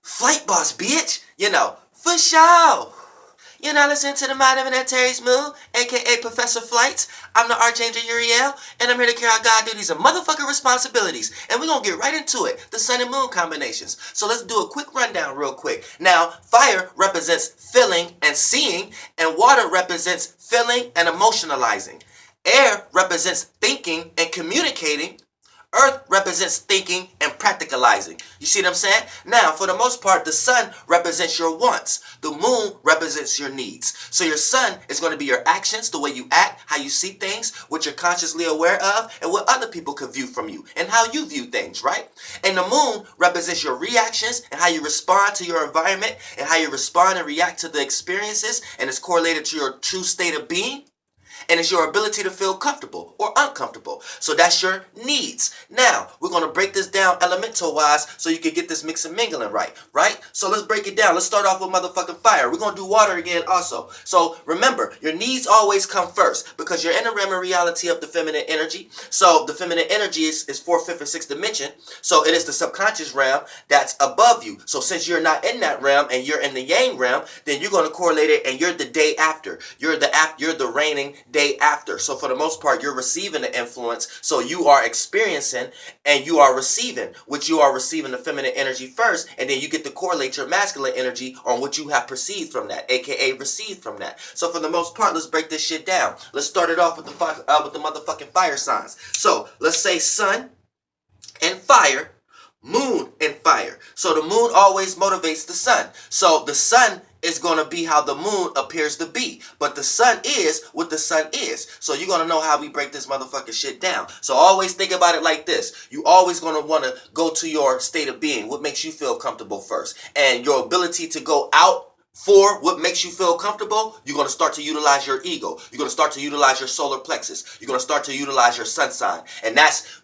Flight boss, bitch. For sure. You're not listening to the Mind of an Terry's Moon, aka Professor Flights. I'm the Archangel Uriel, and I'm here to carry out God duties and motherfucking responsibilities. And we're gonna get right into it, the sun and moon combinations. So let's do a quick rundown real quick. Now, fire represents feeling and seeing, and water represents feeling and emotionalizing. Air represents thinking and communicating. Earth represents thinking and practicalizing. You see what I'm saying? Now, for the most part, the sun represents your wants. The moon represents your needs. So your sun is going to be your actions, the way you act, how you see things, what you're consciously aware of, and what other people can view from you, and how you view things, right? And the moon represents your reactions and how you respond to your environment and how you respond and react to the experiences, and it's correlated to your true state of being. And it's your ability to feel comfortable or uncomfortable. So that's your needs. Now, we're going to break this down elemental wise so you can get this mix and mingling right? So let's break it down. Let's start off with motherfucking fire. We're going to do water again also. So remember, your needs always come first because you're in the realm of reality of the feminine energy. So the feminine energy is 4th, 5th, and 6th dimension. So it is the subconscious realm that's above you. So since you're not in that realm and you're in the yang realm, then you're going to correlate it and you're the day after. You're the reigning day after. So for the most part, you're receiving the influence. So you are experiencing and you are receiving, which you are receiving the feminine energy first, and then you get to correlate your masculine energy on what you have perceived from that, aka received from that. So for the most part, let's break this shit down. Let's start it off with the motherfucking fire signs. So let's say sun and fire, moon and fire. So the moon always motivates the sun. So the sun is going to be how the moon appears to be. But the sun is what the sun is. So you're going to know how we break this motherfucking shit down. So always think about it like this. You always going to want to go to your state of being. What makes you feel comfortable first. And your ability to go out for what makes you feel comfortable, you're going to start to utilize your ego. You're going to start to utilize your solar plexus. You're going to start to utilize your sun sign. And that's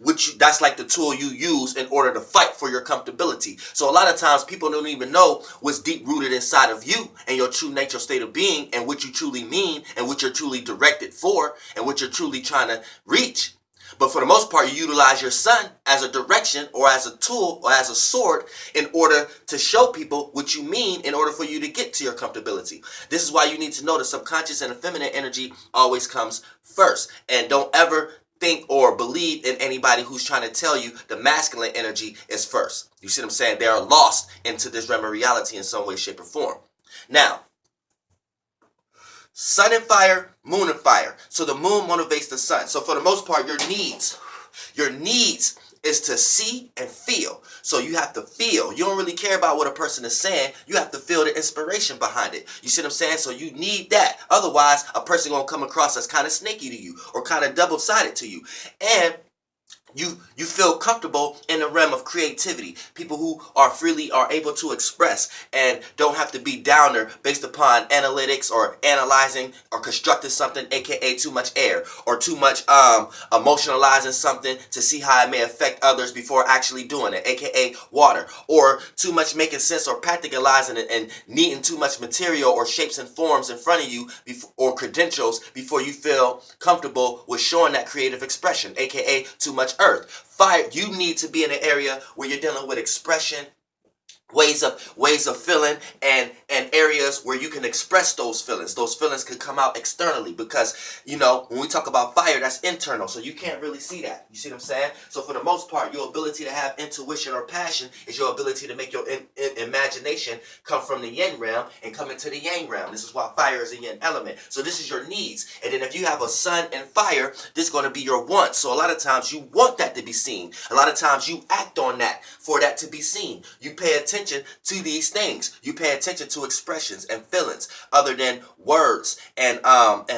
like the tool you use in order to fight for your comfortability. So a lot of times people don't even know what's deep rooted inside of you and your true nature state of being and what you truly mean and what you're truly directed for and what you're truly trying to reach. But for the most part, you utilize your sun as a direction or as a tool or as a sword in order to show people what you mean in order for you to get to your comfortability. This is why you need to know the subconscious and the feminine energy always comes first. And don't ever think or believe in anybody who's trying to tell you the masculine energy is first. You see what I'm saying? They are lost into this realm of reality in some way, shape, or form. Now, sun and fire, moon and fire. So the moon motivates the sun. So for the most part, your needs is to see and feel. So you have to feel. You don't really care about what a person is saying. You have to feel the inspiration behind it. You see what I'm saying? So you need that. Otherwise, a person gonna come across as kind of snaky to you or kind of double-sided to you. And you feel comfortable in the realm of creativity. People who are able to express and don't have to be downer based upon analytics or analyzing or constructing something, aka too much air, or too much emotionalizing something to see how it may affect others before actually doing it, aka water, or too much making sense or practicalizing it and needing too much material or shapes and forms in front of you or credentials before you feel comfortable with showing that creative expression, aka too much earth. Fire, you need to be in an area where you're dealing with expression, ways of feeling, and areas where you can express those feelings. Those feelings can come out externally because, when we talk about fire, that's internal. So you can't really see that. You see what I'm saying? So for the most part, your ability to have intuition or passion is your ability to make your imagination come from the yin realm and come into the yang realm. This is why fire is a yin element. So this is your needs. And then if you have a sun and fire, this is going to be your wants. So a lot of times you want that to be seen. A lot of times you act on that for that to be seen. You pay attention to these things. You pay attention to expressions and feelings other than words and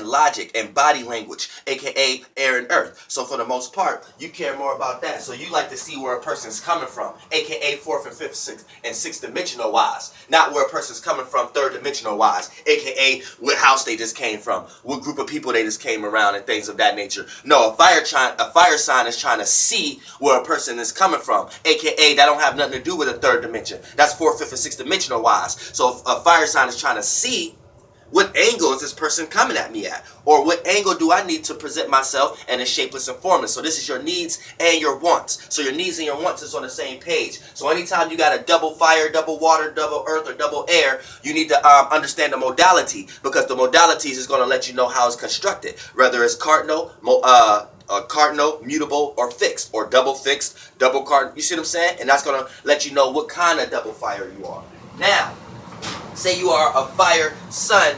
logic and body language, aka air and earth. So for the most part, you care more about that. So you like to see where a person's coming from, aka 4th and 5th, 6th, and 6th dimensional wise, not where a person's coming from 3rd dimensional wise, aka what house they just came from, what group of people they just came around, and things of that nature. No, a fire sign is trying to see where a person is coming from, aka that don't have nothing to do with a 3rd dimension. That's 4th, 5th, and 6th dimensional wise. So if a fire sign is trying to see What angle is this person coming at me at? Or what angle do I need to present myself and is shapeless and formless? So this is your needs and your wants. So your needs and your wants is on the same page. So anytime you got a double fire, double water, double earth, or double air, you need to understand the modality, because the modalities is going to let you know how it's constructed. Whether it's cardinal, cardinal, mutable, or fixed, or double fixed, double cardinal. You see what I'm saying? And that's going to let you know what kind of double fire you are. Now, say you are a fire, sun,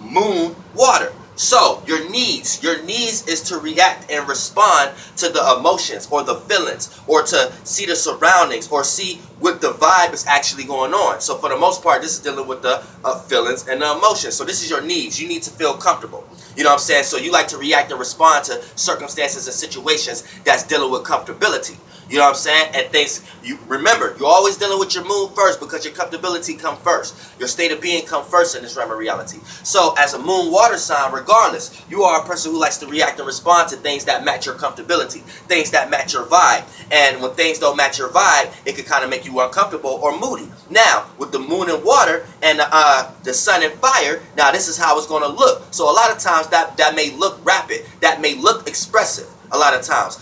moon, water. So your needs is to react and respond to the emotions or the feelings, or to see the surroundings, or see what the vibe is actually going on. So for the most part, this is dealing with the feelings and the emotions. So this is your needs. You need to feel comfortable. You know what I'm saying? So you like to react and respond to circumstances and situations that's dealing with comfortability. You know what I'm saying? And things, you remember, you're always dealing with your moon first, because your comfortability come first. Your state of being come first in this realm of reality. So as a moon water sign, regardless, you are a person who likes to react and respond to things that match your comfortability, things that match your vibe. And when things don't match your vibe, it can kind of make you uncomfortable or moody. Now, with the moon and water and the sun and fire, now this is how it's going to look. So a lot of times that may look rapid, that may look expressive a lot of times.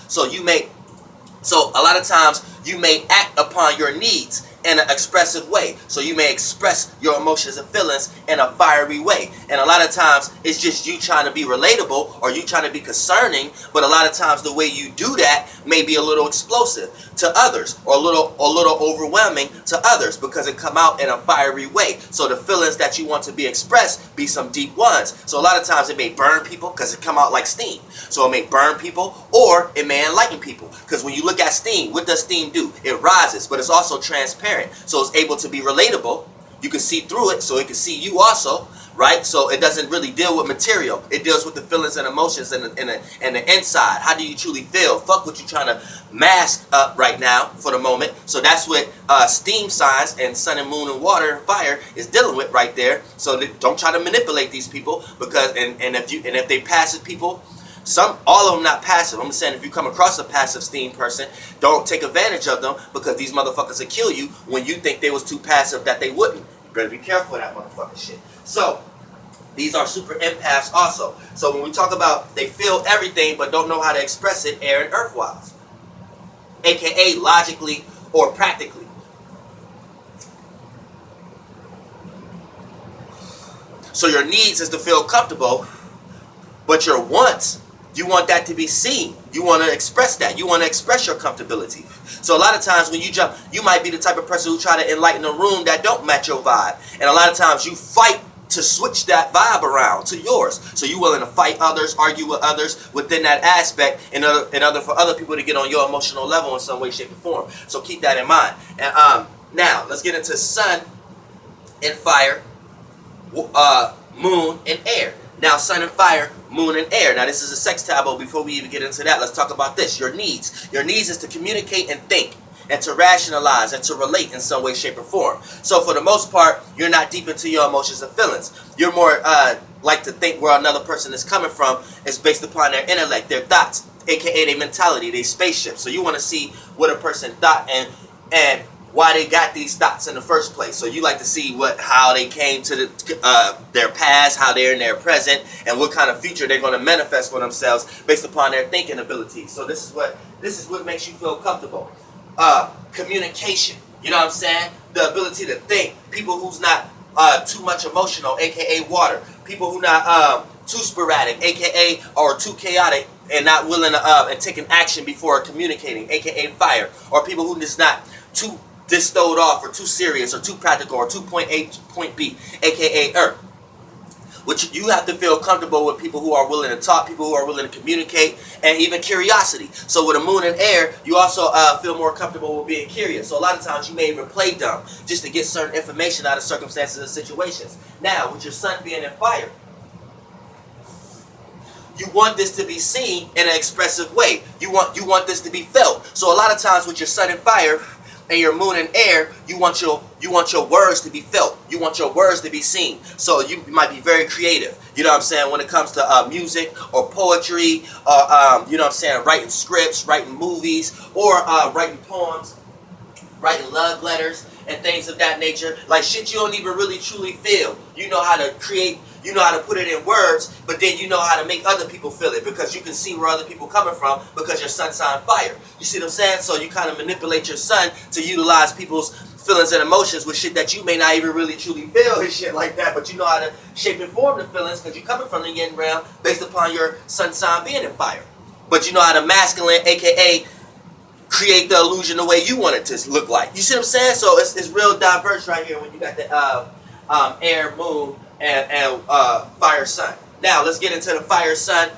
So a lot of times you may act upon your needs in an expressive way. So you may express your emotions and feelings in a fiery way. And a lot of times it's just you trying to be relatable, or you trying to be concerning, but a lot of times the way you do that may be a little explosive to others, or a little overwhelming to others, because it come out in a fiery way. So the feelings that you want to be expressed be some deep ones. So a lot of times it may burn people because it come out like steam. So it may burn people, or it may enlighten people. Because when you look at steam, what does steam do? It rises, but it's also transparent. So it's able to be relatable. You can see through it, so it can see you also, right? So it doesn't really deal with material. It deals with the feelings and emotions and the inside. How do you truly feel? Fuck what you're trying to mask up right now for the moment. So that's what steam signs and sun and moon and water and fire is dealing with right there. So don't try to manipulate these people, because and if they passive people, all of them not passive. I'm saying if you come across a passive steam person, don't take advantage of them, because these motherfuckers will kill you when you think they was too passive that they wouldn't. You better be careful of that motherfucking shit. So these are super empaths also. So when we talk about they feel everything but don't know how to express it, air and earth wise, aka logically or practically. So your needs is to feel comfortable, but your wants, you want that to be seen. You want to express that. You want to express your comfortability. So a lot of times when you jump, you might be the type of person who try to enlighten a room that don't match your vibe. And a lot of times you fight to switch that vibe around to yours. So you're willing to fight others, argue with others within that aspect in order for other people to get on your emotional level in some way, shape, or form. So keep that in mind. And now let's get into sun and fire, moon and air. Now, sun and fire, moon and air. Now, this is a sex tableau. Before we even get into that, let's talk about this. Your needs. Your needs is to communicate and think, and to rationalize, and to relate in some way, shape, or form. So, for the most part, you're not deep into your emotions and feelings. You're more like to think where another person is coming from is based upon their intellect, their thoughts, aka their mentality, their spaceship. So, you want to see what a person thought and why they got these thoughts in the first place. So you like to see how they came to their past, how they're in their present, and what kind of future they're going to manifest for themselves based upon their thinking abilities. So this is what makes you feel comfortable. Communication. You know what I'm saying? The ability to think. People who's not too much emotional, aka water. People who not too sporadic, aka or too chaotic and not willing to and taking action before communicating, aka fire. Or people who just not too distilled off, or too serious, or too practical, or too point A to point B, aka earth. Which you have to feel comfortable with people who are willing to talk, people who are willing to communicate, and even curiosity. So with a moon and air, you also feel more comfortable with being curious. So a lot of times you may even play dumb just to get certain information out of circumstances and situations. Now, with your sun being in fire, you want this to be seen in an expressive way. You want this to be felt. So a lot of times with your sun and fire and your moon and air, you want your words to be felt. You want your words to be seen. So you might be very creative. You know what I'm saying? When it comes to music or poetry, or you know what I'm saying, writing scripts, writing movies, or writing poems. writing love letters and things of that nature, like shit you don't even really truly feel. You know how to create, you know how to put it in words, but then you know how to make other people feel it because you can see where other people coming from because your sun sign fire. You see what I'm saying? So you kind of manipulate your sun to utilize people's feelings and emotions with shit that you may not even really truly feel and shit like that, but you know how to shape and form the feelings because you're coming from the yin realm based upon your sun sign being in fire. But you know how to masculine, aka create the illusion the way you want it to look like. You see what I'm saying? So it's real diverse right here when you got the air, moon, and fire, sun. Now let's get into the fire, sun,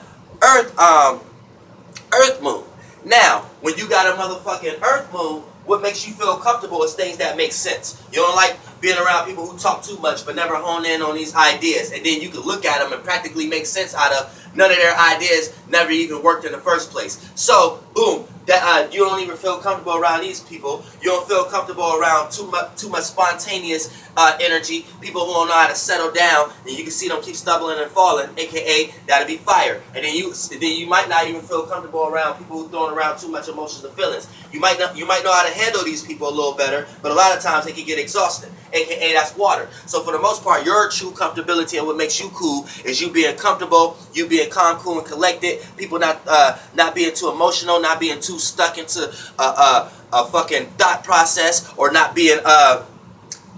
earth, earth, moon. Now when you got a motherfucking earth, moon, what makes you feel comfortable is things that make sense. You don't like being around people who talk too much but never hone in on these ideas, and then you can look at them and practically make sense out of none of their ideas never even worked in the first place. So boom, that you don't even feel comfortable around these people. You don't feel comfortable around too much spontaneous energy. People who don't know how to settle down, and you can see them keep stumbling and falling, aka that'll be fire. And then you might not even feel comfortable around people who throwing around too much emotions and feelings. You might know how to handle these people a little better, but a lot of times they can get exhausted, aka that's water. So for the most part, your true comfortability and what makes you cool is you being comfortable, you being calm, cool, and collected. People not being too emotional, not being too stuck into a fucking thought process, or not being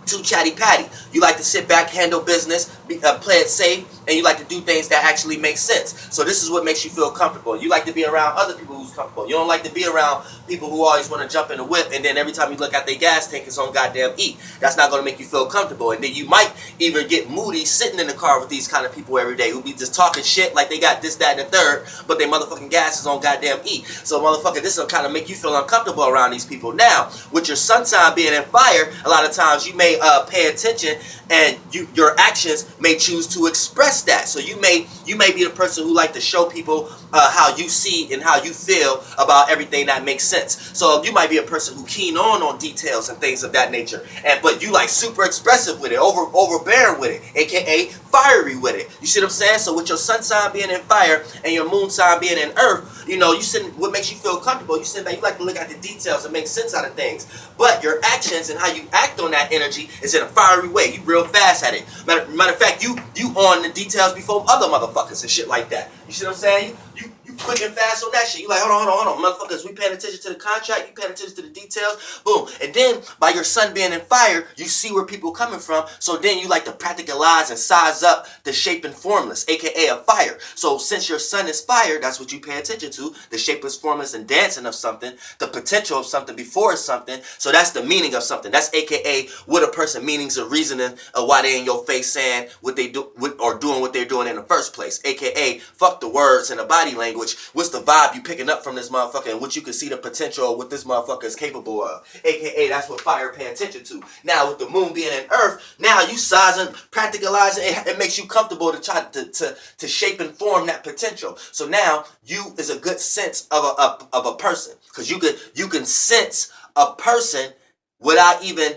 too chatty patty. You like to sit back, handle business, play it safe, and you like to do things that actually make sense. So this is what makes you feel comfortable. You like to be around other people who's comfortable. You don't like to be around people who always want to jump in the whip, and then every time you look at their gas tank, it's on goddamn E. That's not going to make you feel comfortable. And then you might even get moody sitting in the car with these kind of people every day who be just talking shit like they got this, that, and the third, but their motherfucking gas is on goddamn E. So motherfucker, this will kind of make you feel uncomfortable around these people. Now, with your sun sign being in fire, a lot of times you may pay attention, and your actions may choose to express that. So you may be the person who like to show people how you see and how you feel about everything that makes sense. So you might be a person who keen on details and things of that nature, but you like super expressive with it, overbearing with it, aka fiery with it. You see what I'm saying? So with your sun sign being in fire and your moon sign being in earth, you know, what makes you feel comfortable, you sit back, you like to look at the details and make sense out of things. But your actions and how you act on that energy is in a fiery way. You real fast at it. Matter of fact, you on the details before other motherfuckers and shit like that. You see what I'm saying? You quick and fast on that shit. You like, hold on, motherfuckers. We paying attention to the contract. You paying attention to the details. Boom. And then by your sun being in fire, you see where people coming from. So then you like to practicalize and size up the shape and formless, aka a fire. So since your sun is fire, that's what you pay attention to. The shapeless, formless, and dancing of something. The potential of something before something. So that's the meaning of something. That's aka what a person meanings or reasoning of why they in your face saying what they do or doing what they're doing in the first place. Aka fuck the words and the body language. What's the vibe you picking up from this motherfucker, and what you can see the potential of what this motherfucker is capable of. Aka that's what fire pay attention to. Now with the moon being in earth, now you sizing, practicalizing, it makes you comfortable to try to shape and form that potential. So now you is a good sense of a person, because you can sense a person without even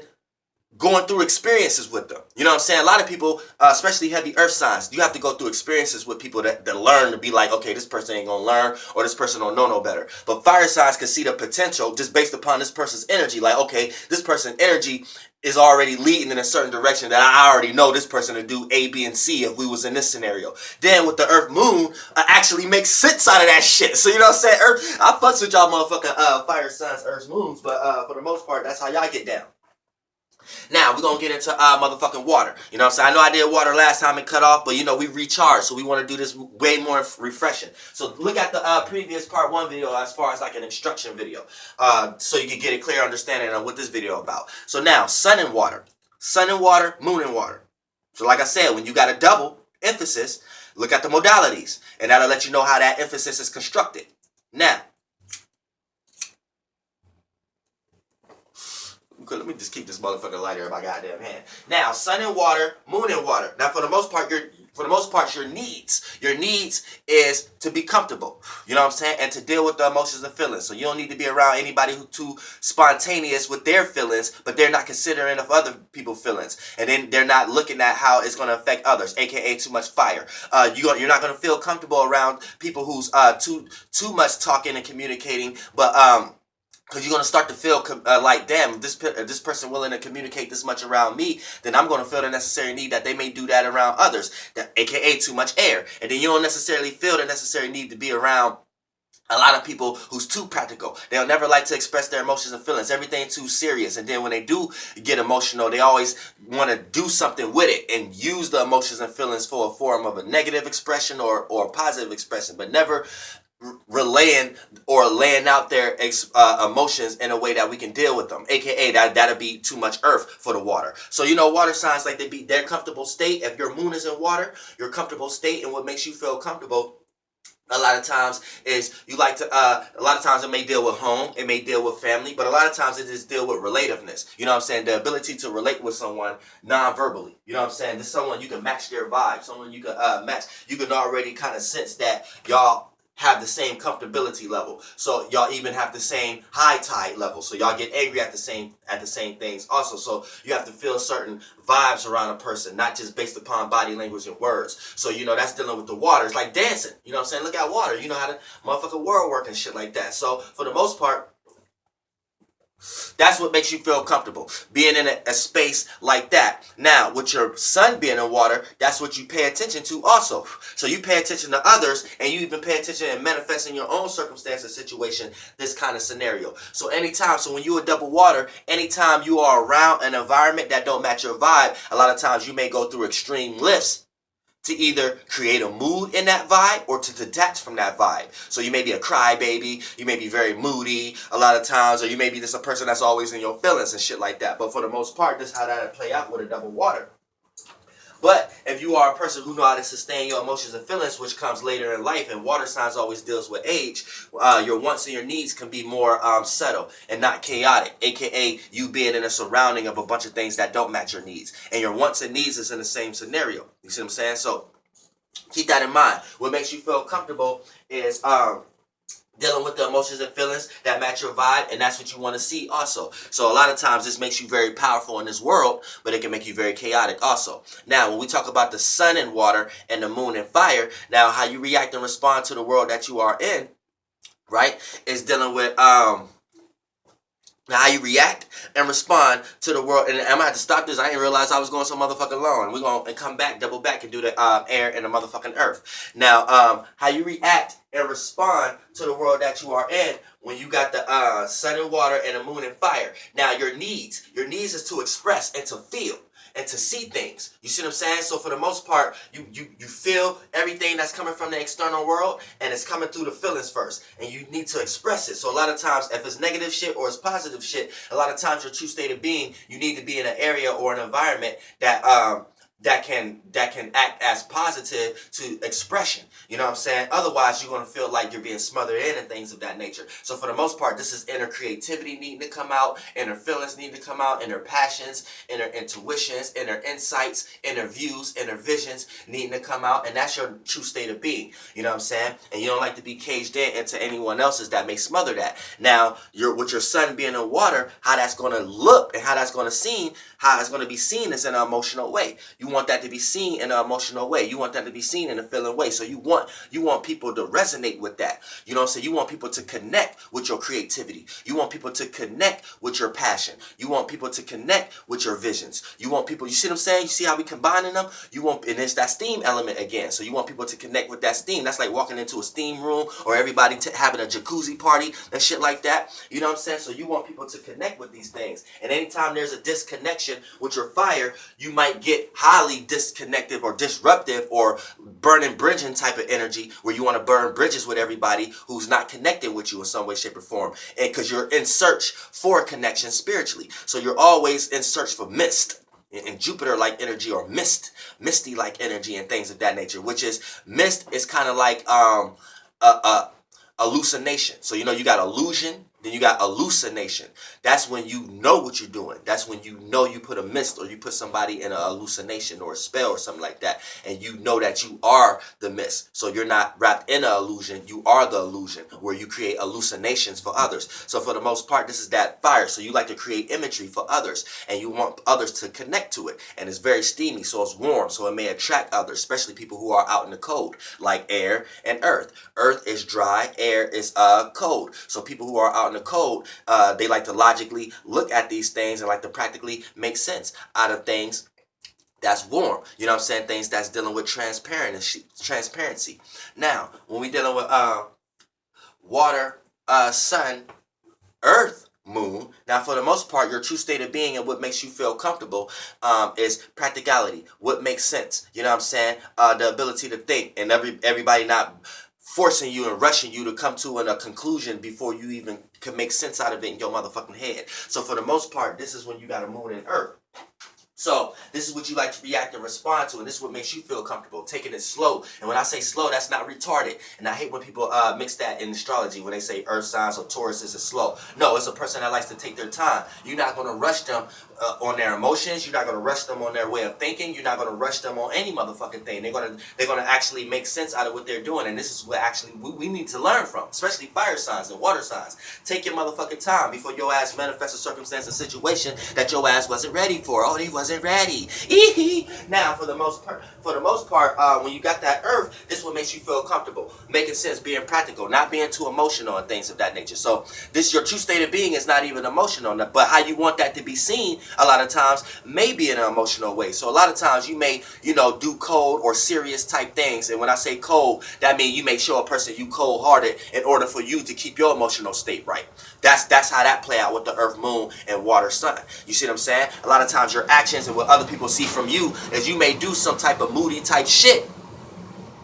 going through experiences with them. You know what I'm saying? A lot of people, especially heavy earth signs, you have to go through experiences with people that learn to be like, okay, this person ain't gonna learn, or this person don't know no better. But fire signs can see the potential just based upon this person's energy. Like, okay, this person's energy is already leading in a certain direction that I already know this person to do A, B, and C if we was in this scenario. Then with the earth moon, actually makes sense out of that shit. So you know what I'm saying? Earth, I fucks with y'all motherfucking fire signs, earth moons, but for the most part, that's how y'all get down. Now, we're going to get into motherfucking water. You know what I'm saying? I know I did water last time and cut off, but, you know, we recharged, so we want to do this way more refreshing. So look at the previous part 1 video as far as like an instruction video, so you can get a clear understanding of what this video about. So now, sun and water, moon and water. So like I said, when you got a double emphasis, look at the modalities, and that'll let you know how that emphasis is constructed. Now, let me just keep this motherfucker lighter in my goddamn hand. Now, sun and water, moon and water. Now, for the most part, your needs is to be comfortable. You know what I'm saying? And to deal with the emotions and feelings. So you don't need to be around anybody who's too spontaneous with their feelings, but they're not considering of other people's feelings, and then they're not looking at how it's going to affect others, aka too much fire. You're not going to feel comfortable around people who's too much talking and communicating, but Because you're going to start to feel like, damn, if this person willing to communicate this much around me, then I'm going to feel the necessary need that they may do that around others, that, aka too much air. And then you don't necessarily feel the necessary need to be around a lot of people who's too practical. They'll never like to express their emotions and feelings. Everything too serious. And then when they do get emotional, they always want to do something with it and use the emotions and feelings for a form of a negative expression or positive expression, but never relaying or laying out their emotions in a way that we can deal with them, aka that'll be too much earth for the water. So water signs, like, they be their comfortable state. If your moon is in water, your comfortable state and what makes you feel comfortable a lot of times is you like to a lot of times it may deal with home, it may deal with family, but a lot of times it just deal with relativeness. You know what I'm saying? The ability to relate with someone non-verbally. You know what I'm saying? There's someone you can match their vibe, someone you can match. You can already kind of sense that y'all have the same comfortability level. So y'all even have the same high tide level. So y'all get angry at the same things also. So you have to feel certain vibes around a person, not just based upon body language and words. So that's dealing with the water. It's like dancing. You know what I'm saying? Look at water. You know how the motherfucking world work and shit like that. So for the most part, that's what makes you feel comfortable, being in a space like that. Now, with your sun being in water, that's what you pay attention to also. So you pay attention to others, and you even pay attention and manifest in your own circumstance and situation this kind of scenario. So when you are double water, anytime you are around an environment that don't match your vibe, a lot of times you may go through extreme lifts to either create a mood in that vibe or to detach from that vibe. So you may be a crybaby, you may be very moody a lot of times, or you may be just a person that's always in your feelings and shit like that. But for the most part, this is how that'll play out with a double water. But if you are a person who know how to sustain your emotions and feelings, which comes later in life, and water signs always deals with age, your wants and your needs can be more subtle and not chaotic, aka you being in a surrounding of a bunch of things that don't match your needs. And your wants and needs is in the same scenario. You see what I'm saying? So keep that in mind. What makes you feel comfortable is dealing with the emotions and feelings that match your vibe, and that's what you want to see also. So a lot of times this makes you very powerful in this world, but it can make you very chaotic also. Now, when we talk about the sun and water and the moon and fire, now how you react and respond to the world that you are in, right, is dealing with now how you react and respond to the world. And I'm gonna have to stop this. I didn't realize I was going so motherfucking long. We're gonna come back, double back, and do the air and the motherfucking earth. Now, how you react and respond to the world that you are in when you got the sun and water and the moon and fire. Now, your needs is to express and to feel and to see things. You see what I'm saying? So for the most part, you feel everything that's coming from the external world, and it's coming through the feelings first, and you need to express it. So a lot of times, if it's negative shit or it's positive shit, a lot of times your true state of being, you need to be in an area or an environment that can act as positive to expression. You know what I'm saying? Otherwise, you're going to feel like you're being smothered in and things of that nature. So for the most part, this is inner creativity needing to come out, inner feelings need to come out, inner passions, inner intuitions, inner insights, inner views, inner visions needing to come out, and that's your true state of being. You know what I'm saying? And you don't like to be caged in into anyone else's that may smother that. Now, with your sun being in water, how that's going to look and how that's going to be seen is in an emotional way. You want that to be seen in an emotional way. You want that to be seen in a feeling way. So you want people to resonate with that. You know what I'm saying? You want people to connect with your creativity. You want people to connect with your passion. You want people to connect with your visions. You want people, you see what I'm saying? You see how we combining them? And it's that steam element again. So you want people to connect with that steam. That's like walking into a steam room or everybody having a jacuzzi party and shit like that. You know what I'm saying? So you want people to connect with these things. And anytime there's a disconnection with your fire, you might get highly disconnected or disruptive or burning bridging type of energy where you want to burn bridges with everybody who's not connecting with you in some way, shape, or form. And because you're in search for a connection spiritually. So you're always in search for mist and Jupiter-like energy or misty-like energy and things of that nature, which is mist is kind of like hallucination. So you got illusion, then you got hallucination. That's when you know what you're doing. That's when you know you put a mist or you put somebody in a hallucination or a spell or something like that, and you know that you are the mist. So you're not wrapped in an illusion, you are the illusion, where you create hallucinations for others. So for the most part, this is that fire. So you like to create imagery for others, and you want others to connect to it. And it's very steamy, so it's warm, so it may attract others, especially people who are out in the cold, like air and earth. Earth is dry, air is cold. So people who are out in the code, they like to logically look at these things and like to practically make sense out of things that's warm. You know what I'm saying? Things that's dealing with transparency. Now, when we dealing with water, sun, earth, moon. Now, for the most part, your true state of being and what makes you feel comfortable is practicality. What makes sense? You know what I'm saying? The ability to think, and everybody not forcing you and rushing you to come to a conclusion before you even can make sense out of it in your motherfucking head. So for the most part, this is when you got a moon and earth. So this is what you like to react and respond to, and this is what makes you feel comfortable, taking it slow. And when I say slow, that's not retarded. And I hate when people mix that in astrology when they say earth signs or Tauruses is slow. No, it's a person that likes to take their time. You're not going to rush them on their emotions. You're not going to rush them on their way of thinking. You're not going to rush them on any motherfucking thing. They're going to actually make sense out of what they're doing. And this is what actually we need to learn from, especially fire signs and water signs. Take your motherfucking time before your ass manifests a circumstance and situation that your ass wasn't ready for. Oh, they wasn't ready. Now, for the most part, when you got that earth, this is what makes you feel comfortable, making sense, being practical, not being too emotional and things of that nature. So this your true state of being is not even emotional, but how you want that to be seen a lot of times may be in an emotional way. So a lot of times you may, do cold or serious type things. And when I say cold, that means you may show a person you cold-hearted in order for you to keep your emotional state right. That's how that play out with the earth, moon, and water, sun. You see what I'm saying? A lot of times your actions and what other people see from you is you may do some type of moody type shit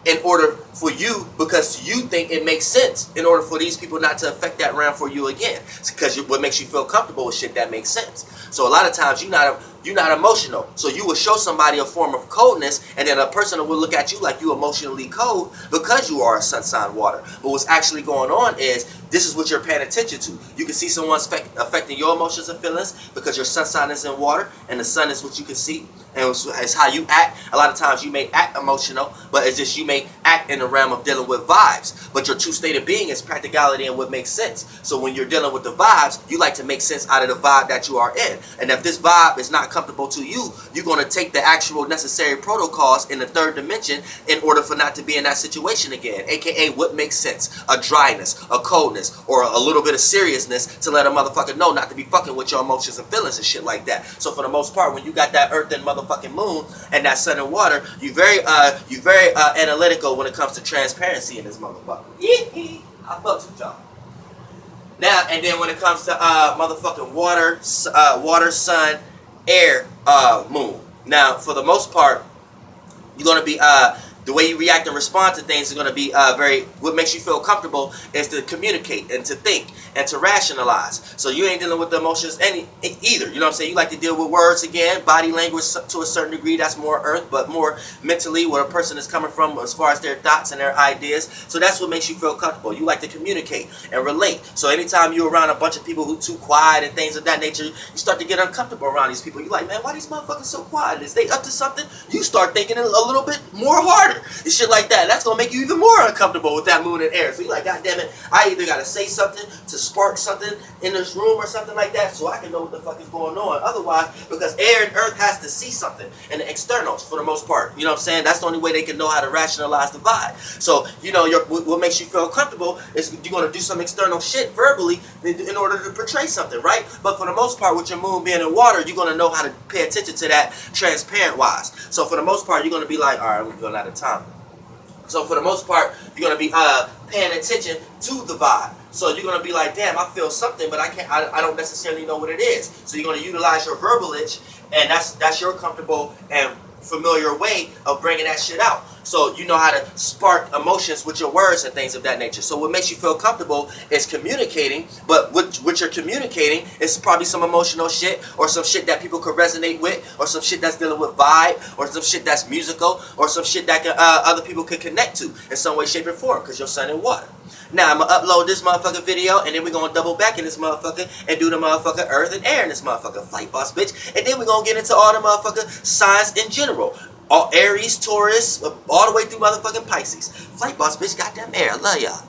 in order for you, because you think it makes sense, in order for these people not to affect that round for you again. It's because what makes you feel comfortable is shit that makes sense. So a lot of times you're not emotional. So you will show somebody a form of coldness, and then a person will look at you like you emotionally cold because you are a sun sign water. But what's actually going on is this is what you're paying attention to. You can see someone's affecting your emotions and feelings because your sun sign is in water, and the sun is what you can see. And it's how you act. A lot of times you may act emotional, but it's just you may act in the realm of dealing with vibes. But your true state of being is practicality and what makes sense. So when you're dealing with the vibes, you like to make sense out of the vibe that you are in. And if this vibe is not comfortable to you, you're going to take the actual necessary protocols in the third dimension in order for not to be in that situation again. AKA what makes sense. A dryness, a coldness, or a little bit of seriousness to let a motherfucker know not to be fucking with your emotions and feelings and shit like that. So for the most part, when you got that earth and motherfucking moon and that sun and water, you very analytical when it comes to transparency in this motherfucker. I fucked with y'all. Now and then when it comes to motherfucking water, sun, air, moon. Now for the most part, you're gonna be the way you react and respond to things is going to be what makes you feel comfortable is to communicate and to think and to rationalize. So you ain't dealing with the emotions either. You know what I'm saying? You like to deal with words again, body language to a certain degree. That's more earth, but more mentally where a person is coming from as far as their thoughts and their ideas. So that's what makes you feel comfortable. You like to communicate and relate. So anytime you're around a bunch of people who too quiet and things of that nature, you start to get uncomfortable around these people. You're like, man, why these motherfuckers so quiet? Is they up to something? You start thinking a little bit more harder. And shit like that. That's gonna make you even more uncomfortable with that moon and air. So you're like, God damn it, I either gotta say something to spark something in this room or something like that so I can know what the fuck is going on. Otherwise, because air and earth has to see something in the externals for the most part. You know what I'm saying? That's the only way they can know how to rationalize the vibe. So, what makes you feel comfortable is you're gonna do some external shit verbally in order to portray something, right? But for the most part, with your moon being in water, you're gonna know how to pay attention to that transparent wise. So for the most part, you're gonna be like, all right, we're going out of time. So for the most part, you're gonna be paying attention to the vibe. So you're gonna be like, damn, I feel something, but I don't necessarily know what it is. So you're gonna utilize your verbalage, and that's your comfortable and familiar way of bringing that shit out. So you know how to spark emotions with your words and things of that nature. So what makes you feel comfortable is communicating, but what you're communicating is probably some emotional shit or some shit that people could resonate with or some shit that's dealing with vibe or some shit that's musical or some shit that other people could connect to in some way, shape, or form because you're sun and water. Now I'm going to upload this motherfucking video and then we're going to double back in this motherfucker and do the motherfucker earth and air in this motherfucker flight boss bitch. And then we're going to get into all the motherfucker signs in general. All Aries, Taurus, all the way through motherfucking Pisces. Flight boss bitch, goddamn air. I love y'all.